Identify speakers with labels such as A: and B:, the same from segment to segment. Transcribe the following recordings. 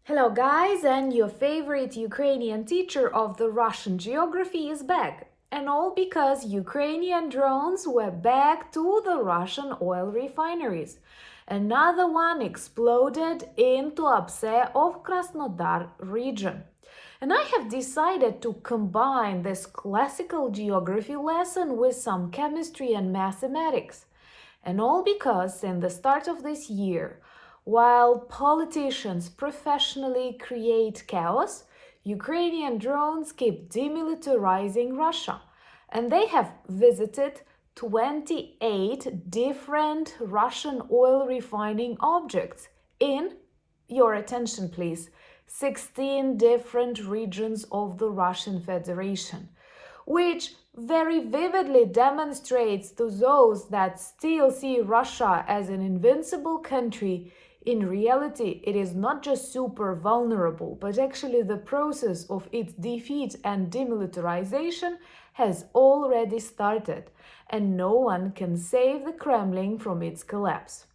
A: Hello guys, and your favorite Ukrainian teacher of the Russian geography is back. And all because Ukrainian drones were back to the Russian oil refineries. Another one exploded in Tuapse of Krasnodar region. And I have decided to combine this classical geography lesson with some chemistry and mathematics. And all because in the start of this year, while politicians professionally create chaos, Ukrainian drones keep demilitarizing Russia. And they have visited 28 different Russian oil refining objects in, your attention please, 16 different regions of the Russian Federation, which very vividly demonstrates to those that still see Russia as an invincible country. In reality, it is not just super vulnerable, but actually the process of its defeat and demilitarization has already started, and no one can save the Kremlin from its collapse.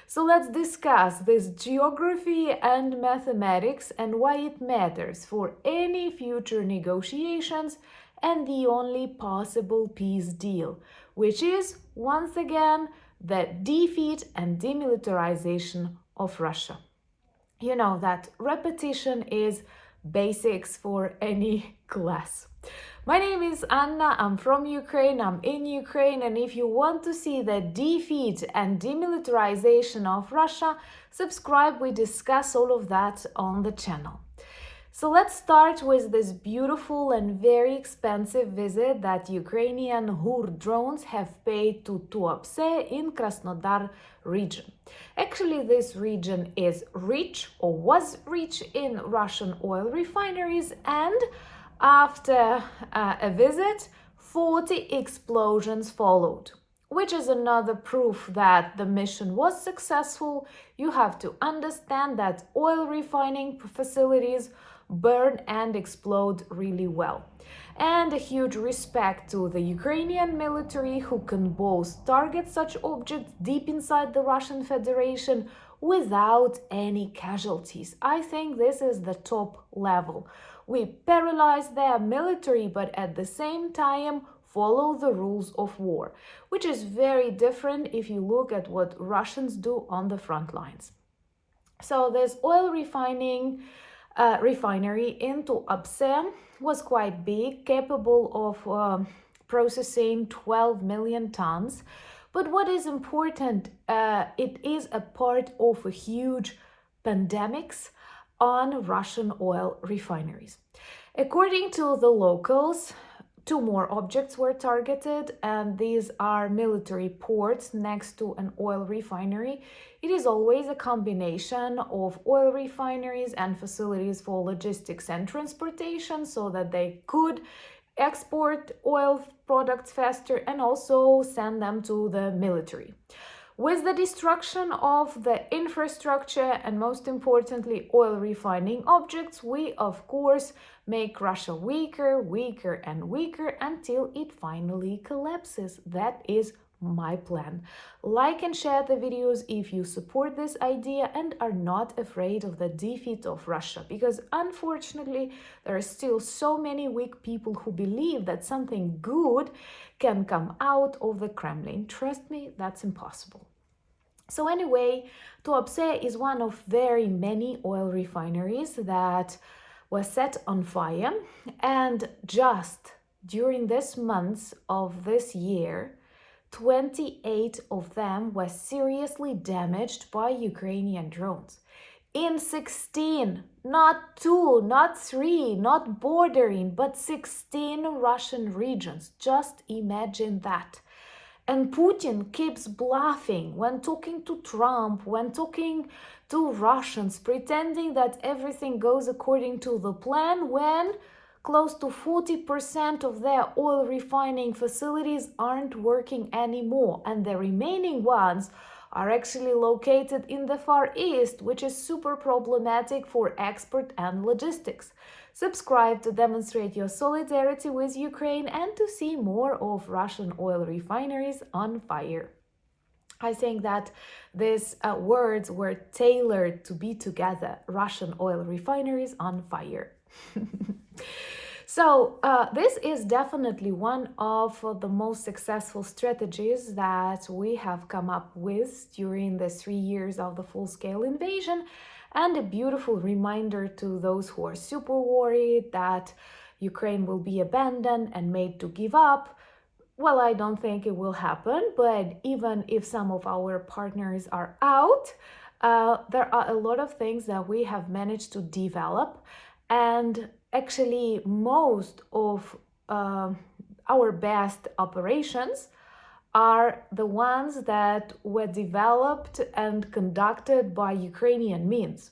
A: So let's discuss this geography and mathematics and why it matters for any future negotiations and the only possible peace deal, which is, once again, the defeat and demilitarization of Russia. You know that repetition is basics for any class. My name is Anna, I'm from Ukraine, I'm in Ukraine, and if you want to see the defeat and demilitarization of Russia, subscribe, we discuss all of that on the channel. So let's start with this beautiful and very expensive visit that Ukrainian HUR drones have paid to Tuapse in Krasnodar region. Actually, this region is rich or was rich in Russian oil refineries, and after a visit, 40 explosions followed, which is another proof that the mission was successful. You have to understand that oil refining facilities burn and explode really well. And a huge respect to the Ukrainian military, who can both target such objects deep inside the Russian Federation without any casualties. I think this is the top level. We paralyze their military, but at the same time follow the rules of war, which is very different if you look at what Russians do on the front lines. So this oil refinery in Tuapse was quite big, capable of processing 12 million tons. But what is important, it is a part of a huge pandemics on Russian oil refineries. According to the locals, 2 more objects were targeted, and these are military ports next to an oil refinery. It is always a combination of oil refineries and facilities for logistics and transportation so that they could export oil products faster and also send them to the military. With the destruction of the infrastructure and, most importantly, oil refining objects, we of course make Russia weaker, weaker and weaker until it finally collapses. That is my plan. Like and share the videos if you support this idea and are not afraid of the defeat of Russia, because unfortunately there are still so many weak people who believe that something good can come out of the Kremlin. Trust me, that's impossible. So anyway, Tuapse is one of very many oil refineries that was set on fire, and just during this month of this year, 28 of them were seriously damaged by Ukrainian drones. In 16, not 2, not 3, not bordering, but 16 Russian regions. Just imagine that. And Putin keeps bluffing when talking to Trump, when talking to Russians, pretending that everything goes according to the plan, when close to 40% of their oil refining facilities aren't working anymore, and the remaining ones are actually located in the Far East, which is super problematic for export and logistics. Subscribe to demonstrate your solidarity with Ukraine and to see more of Russian oil refineries on fire. I think that these words were tailored to be together. Russian oil refineries on fire. So this is definitely one of the most successful strategies that we have come up with during the 3 years of the full-scale invasion, and a beautiful reminder to those who are super worried that Ukraine will be abandoned and made to give up. Well, I don't think it will happen, but even if some of our partners are out, there are a lot of things that we have managed to develop, and actually most of our best operations are the ones that were developed and conducted by Ukrainian means.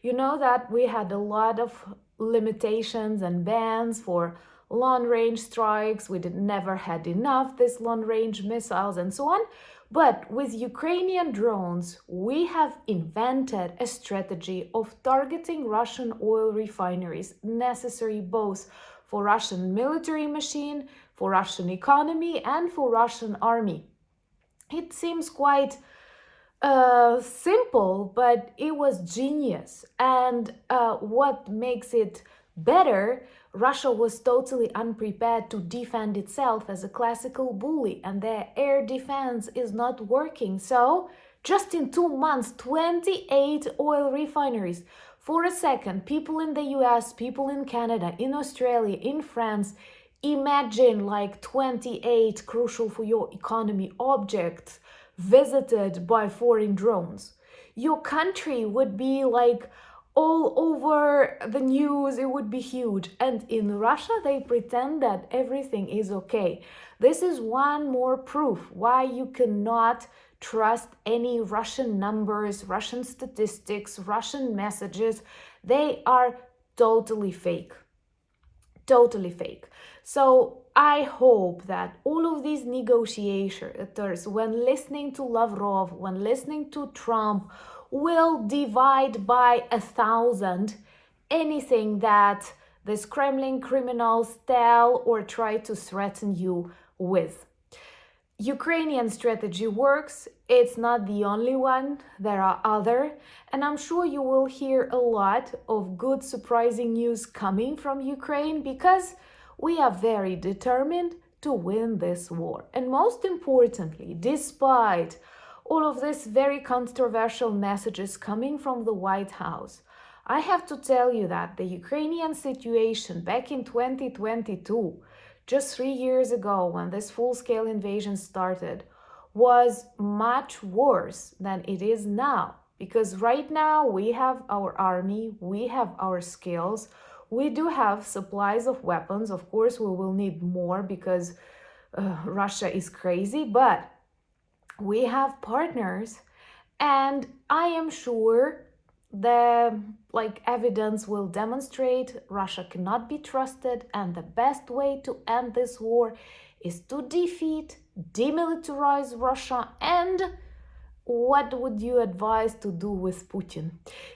A: You know that we had a lot of limitations and bans for long-range strikes. We never had enough these long-range missiles and so on. But with Ukrainian drones, we have invented a strategy of targeting Russian oil refineries, necessary both for Russian military machine, for Russian economy, and for Russian army. It seems quite simple, but it was genius. And what makes it better, Russia was totally unprepared to defend itself as a classical bully, and their air defense is not working. So, just in 2 months, 28 oil refineries. For a second, people in the US, people in Canada, in Australia, in France, imagine like 28 crucial for your economy objects visited by foreign drones. Your country would be like all over the news, it would be huge. And in Russia, they pretend that everything is okay. This is one more proof why you cannot trust any Russian numbers, Russian statistics, Russian messages. They are totally fake. Totally fake. So I hope that all of these negotiators, when listening to Lavrov, when listening to Trump, will divide by 1,000 anything that these Kremlin criminals tell or try to threaten you with. Ukrainian strategy works. It's not the only one. There are other, and I'm sure you will hear a lot of good, surprising news coming from Ukraine, because we are very determined to win this war. And most importantly, despite all of these very controversial messages coming from the White House, I have to tell you that the Ukrainian situation back in 2022, just 3 years ago when this full-scale invasion started, was much worse than it is now. Because right now we have our army, we have our skills, we do have supplies of weapons. Of course, we will need more because Russia is crazy, but we have partners, and I am sure the evidence will demonstrate Russia cannot be trusted, and the best way to end this war is to defeat, demilitarize Russia. And what would you advise to do with Putin?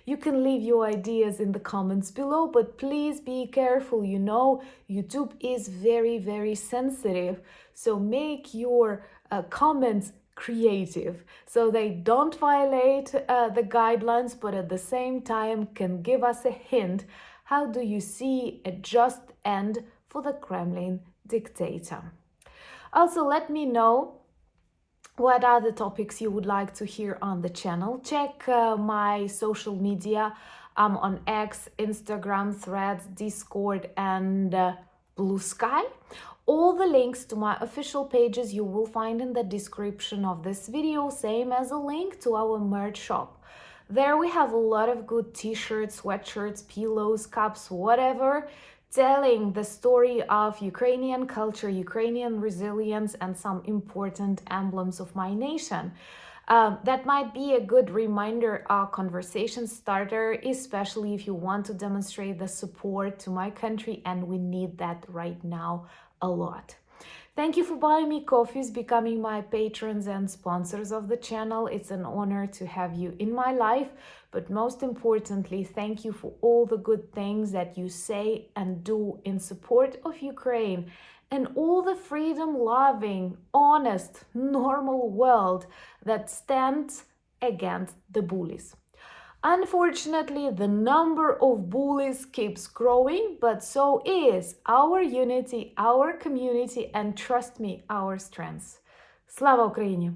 A: You can leave your ideas in the comments below, but please be careful. You know, YouTube is very, very sensitive, so make your comments creative so they don't violate the guidelines, but at the same time can give us a hint. How do you see a just end for the Kremlin dictator? Also, let me know what are the topics you would like to hear on the channel. Check my social media. I'm on X, Instagram, Threads, Discord, and Blue Sky. All the links to my official pages you will find in the description of this video, same as a link to our merch shop. There we have a lot of good t-shirts, sweatshirts, pillows, cups, whatever, telling the story of Ukrainian culture, Ukrainian resilience, and some important emblems of my nation. That might be a good reminder, a conversation starter, especially if you want to demonstrate the support to my country, and we need that right now a lot. Thank you for buying me coffees, becoming my patrons and sponsors of the channel. It's an honor to have you in my life, but most importantly, thank you for all the good things that you say and do in support of Ukraine and all the freedom-loving, honest, normal world that stands against the bullies. Unfortunately, the number of bullies keeps growing, but so is our unity, our community, and trust me, our strength. Slava Ukraini!